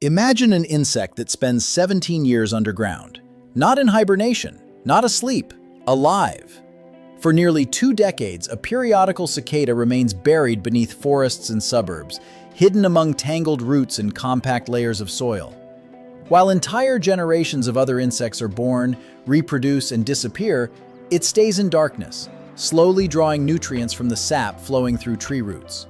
Imagine an insect that spends 17 years underground. Not in hibernation, not asleep, alive. For nearly 2 decades, a periodical cicada remains buried beneath forests and suburbs, hidden among tangled roots and compact layers of soil. While entire generations of other insects are born, reproduce, and disappear, it stays in darkness, slowly drawing nutrients from the sap flowing through tree roots.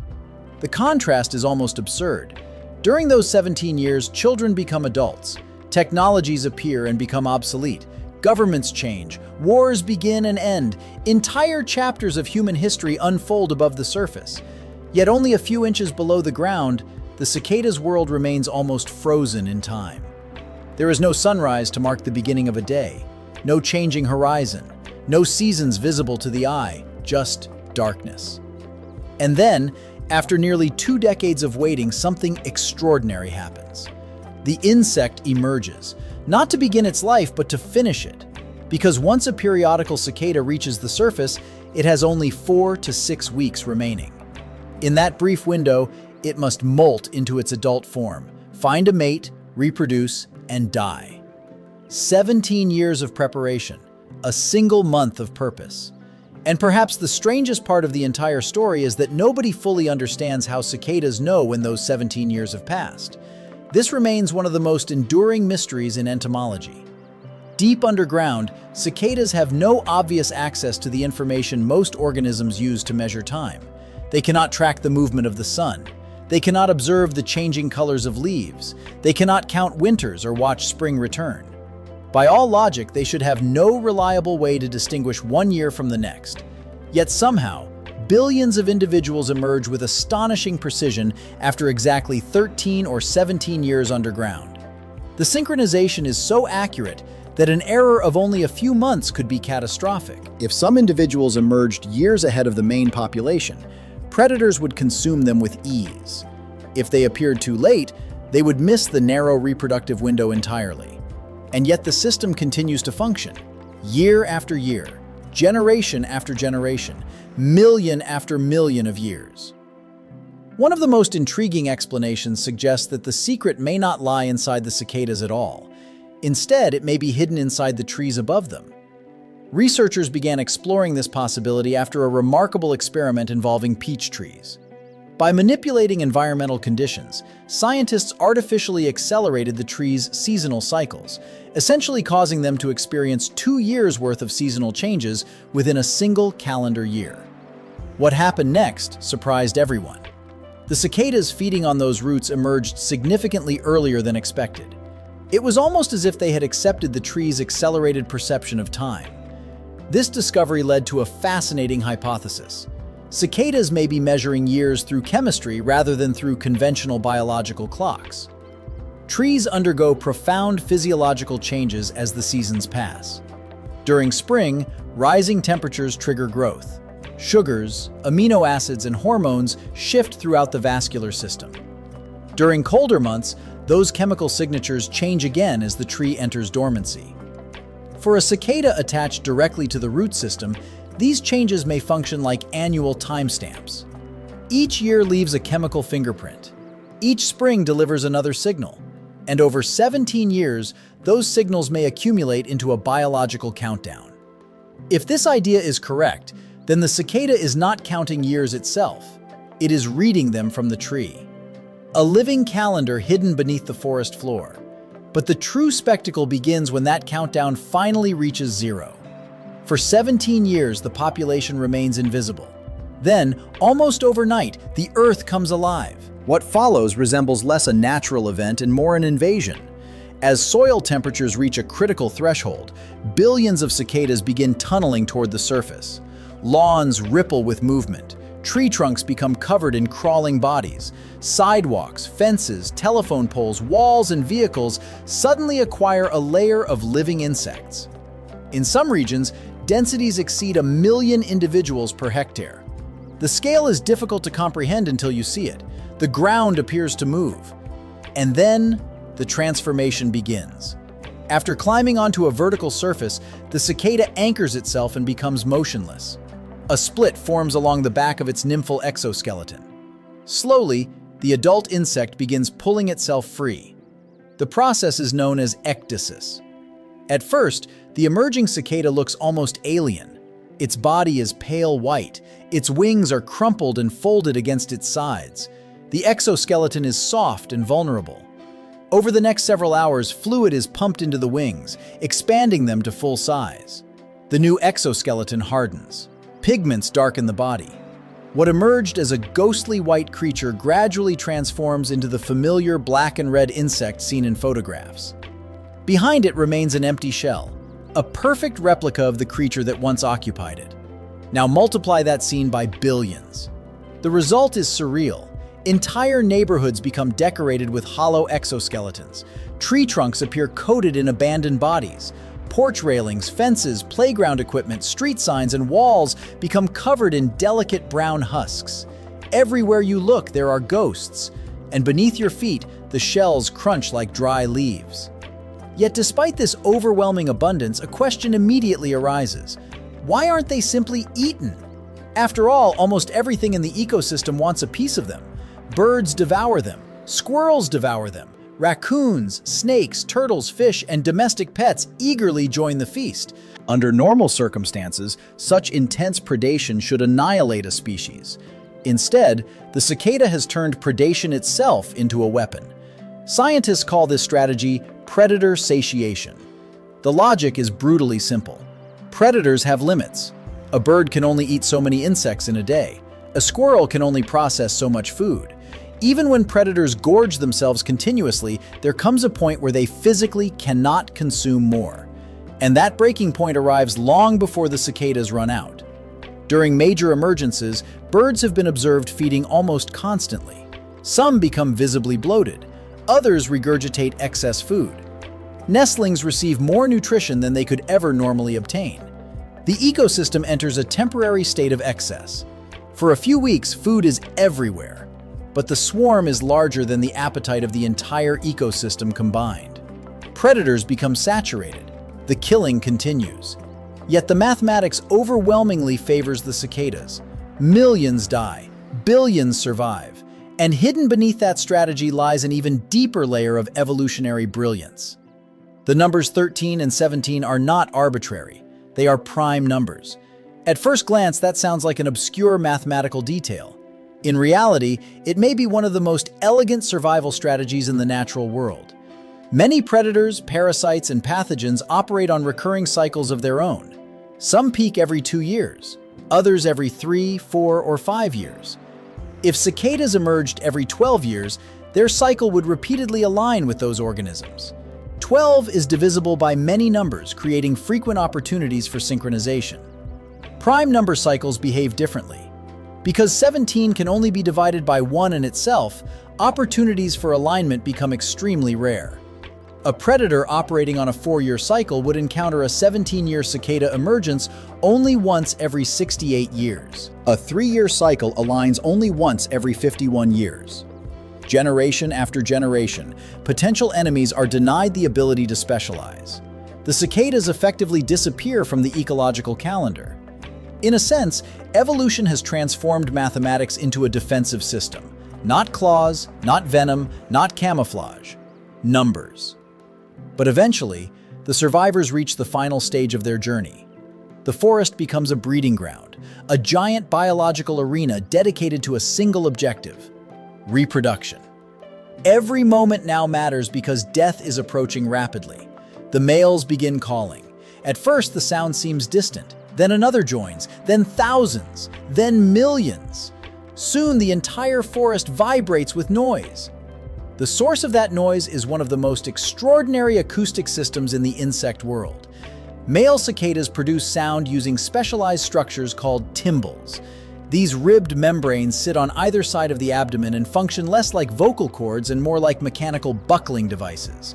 The contrast is almost absurd. During those 17 years, children become adults. Technologies appear and become obsolete. Governments change. Wars begin and end. Entire chapters of human history unfold above the surface. Yet only a few inches below the ground, the cicada's world remains almost frozen in time. There is no sunrise to mark the beginning of a day, no changing horizon, no seasons visible to the eye, just darkness. And then, after nearly 2 decades of waiting, something extraordinary happens. The insect emerges, not to begin its life, but to finish it. Because once a periodical cicada reaches the surface, it has only 4 to 6 weeks remaining. In that brief window, it must molt into its adult form, find a mate, reproduce, and die. 17 years of preparation, a single month of purpose. And perhaps the strangest part of the entire story is that nobody fully understands how cicadas know when those 17 years have passed. This remains one of the most enduring mysteries in entomology. Deep underground, cicadas have no obvious access to the information most organisms use to measure time. They cannot track the movement of the sun. They cannot observe the changing colors of leaves. They cannot count winters or watch spring return. By all logic, they should have no reliable way to distinguish one year from the next. Yet somehow, billions of individuals emerge with astonishing precision after exactly 13 or 17 years underground. The synchronization is so accurate that an error of only a few months could be catastrophic. If some individuals emerged years ahead of the main population, predators would consume them with ease. If they appeared too late, they would miss the narrow reproductive window entirely. And yet the system continues to function, year after year, generation after generation, million after million of years. One of the most intriguing explanations suggests that the secret may not lie inside the cicadas at all. Instead, it may be hidden inside the trees above them. Researchers began exploring this possibility after a remarkable experiment involving peach trees. By manipulating environmental conditions, scientists artificially accelerated the trees' seasonal cycles, essentially causing them to experience 2 years' worth of seasonal changes within a single calendar year. What happened next surprised everyone. The cicadas feeding on those roots emerged significantly earlier than expected. It was almost as if they had accepted the tree's accelerated perception of time. This discovery led to a fascinating hypothesis. Cicadas may be measuring years through chemistry rather than through conventional biological clocks. Trees undergo profound physiological changes as the seasons pass. During spring, rising temperatures trigger growth. Sugars, amino acids, and hormones shift throughout the vascular system. During colder months, those chemical signatures change again as the tree enters dormancy. For a cicada attached directly to the root system, these changes may function like annual timestamps. Each year leaves a chemical fingerprint. Each spring delivers another signal. And over 17 years, those signals may accumulate into a biological countdown. If this idea is correct, then the cicada is not counting years itself. It is reading them from the tree. A living calendar hidden beneath the forest floor. But the true spectacle begins when that countdown finally reaches 0. For 17 years, the population remains invisible. Then, almost overnight, the Earth comes alive. What follows resembles less a natural event and more an invasion. As soil temperatures reach a critical threshold, billions of cicadas begin tunneling toward the surface. Lawns ripple with movement. Tree trunks become covered in crawling bodies. Sidewalks, fences, telephone poles, walls, and vehicles suddenly acquire a layer of living insects. In some regions, densities exceed 1 million individuals per hectare. The scale is difficult to comprehend until you see it. The ground appears to move. And then, the transformation begins. After climbing onto a vertical surface, the cicada anchors itself and becomes motionless. A split forms along the back of its nymphal exoskeleton. Slowly, the adult insect begins pulling itself free. The process is known as ecdysis. At first, the emerging cicada looks almost alien. Its body is pale white, its wings are crumpled and folded against its sides. The exoskeleton is soft and vulnerable. Over the next several hours, fluid is pumped into the wings, expanding them to full size. The new exoskeleton hardens. Pigments darken the body. What emerged as a ghostly white creature gradually transforms into the familiar black and red insect seen in photographs. Behind it remains an empty shell, a perfect replica of the creature that once occupied it. Now multiply that scene by billions. The result is surreal. Entire neighborhoods become decorated with hollow exoskeletons. Tree trunks appear coated in abandoned bodies. Porch railings, fences, playground equipment, street signs, and walls become covered in delicate brown husks. Everywhere you look, there are ghosts, and beneath your feet, the shells crunch like dry leaves. Yet despite this overwhelming abundance, a question immediately arises. Why aren't they simply eaten? After all, almost everything in the ecosystem wants a piece of them. Birds devour them, squirrels devour them, raccoons, snakes, turtles, fish, and domestic pets eagerly join the feast. Under normal circumstances, such intense predation should annihilate a species. Instead, the cicada has turned predation itself into a weapon. Scientists call this strategy predator satiation. The logic is brutally simple. Predators have limits. A bird can only eat so many insects in a day. A squirrel can only process so much food. Even when predators gorge themselves continuously, there comes a point where they physically cannot consume more. And that breaking point arrives long before the cicadas run out. During major emergences, birds have been observed feeding almost constantly. Some become visibly bloated. Others regurgitate excess food. Nestlings receive more nutrition than they could ever normally obtain. The ecosystem enters a temporary state of excess. For a few weeks, food is everywhere, but the swarm is larger than the appetite of the entire ecosystem combined. Predators become saturated. The killing continues. Yet the mathematics overwhelmingly favors the cicadas. Millions die, billions survive, and hidden beneath that strategy lies an even deeper layer of evolutionary brilliance. The numbers 13 and 17 are not arbitrary. They are prime numbers. At first glance, that sounds like an obscure mathematical detail. In reality, it may be one of the most elegant survival strategies in the natural world. Many predators, parasites, and pathogens operate on recurring cycles of their own. Some peak every 2 years, others every 3, 4, or 5 years. If cicadas emerged every 12 years, their cycle would repeatedly align with those organisms. 12 is divisible by many numbers, creating frequent opportunities for synchronization. Prime number cycles behave differently. Because 17 can only be divided by 1 in itself, opportunities for alignment become extremely rare. A predator operating on a 4-year cycle would encounter a 17-year cicada emergence only once every 68 years. A 3-year cycle aligns only once every 51 years. Generation after generation, potential enemies are denied the ability to specialize. The cicadas effectively disappear from the ecological calendar. In a sense, evolution has transformed mathematics into a defensive system. Not claws, not venom, not camouflage. Numbers. But eventually, the survivors reach the final stage of their journey. The forest becomes a breeding ground, a giant biological arena dedicated to a single objective: reproduction. Every moment now matters because death is approaching rapidly. The males begin calling. At first, the sound seems distant. Then another joins, then thousands, then millions. Soon the entire forest vibrates with noise. The source of that noise is one of the most extraordinary acoustic systems in the insect world. Male cicadas produce sound using specialized structures called tymbals. These ribbed membranes sit on either side of the abdomen and function less like vocal cords and more like mechanical buckling devices.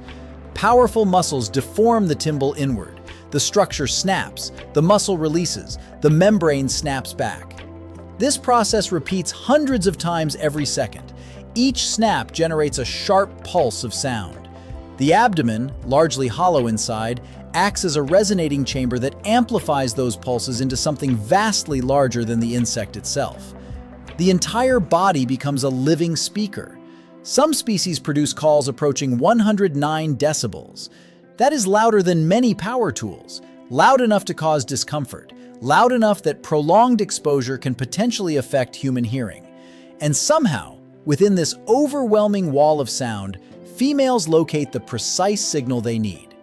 Powerful muscles deform the tymbal inward. The structure snaps, the muscle releases, the membrane snaps back. This process repeats hundreds of times every second. Each snap generates a sharp pulse of sound. The abdomen, largely hollow inside, acts as a resonating chamber that amplifies those pulses into something vastly larger than the insect itself. The entire body becomes a living speaker. Some species produce calls approaching 109 decibels. That is louder than many power tools, loud enough to cause discomfort, loud enough that prolonged exposure can potentially affect human hearing. And somehow, within this overwhelming wall of sound, females locate the precise signal they need.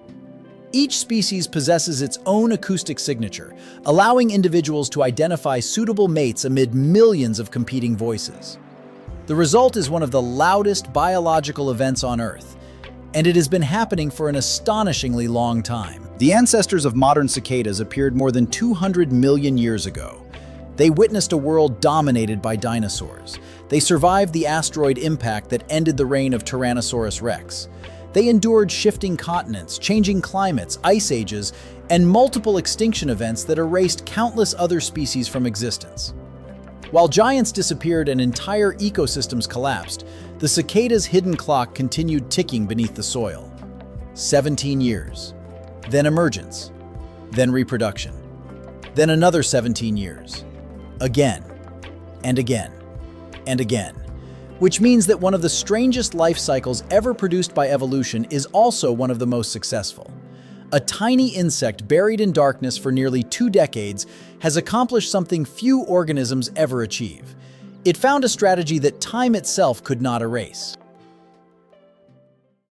Each species possesses its own acoustic signature, allowing individuals to identify suitable mates amid millions of competing voices. The result is one of the loudest biological events on Earth, and it has been happening for an astonishingly long time. The ancestors of modern cicadas appeared more than 200 million years ago. They witnessed a world dominated by dinosaurs. They survived the asteroid impact that ended the reign of Tyrannosaurus rex. They endured shifting continents, changing climates, ice ages, and multiple extinction events that erased countless other species from existence. While giants disappeared and entire ecosystems collapsed, the cicada's hidden clock continued ticking beneath the soil. 17 years, then emergence, then reproduction, then another 17 years, again, and again, and again. Which means that one of the strangest life cycles ever produced by evolution is also one of the most successful. A tiny insect buried in darkness for nearly 2 decades has accomplished something few organisms ever achieve. It found a strategy that time itself could not erase.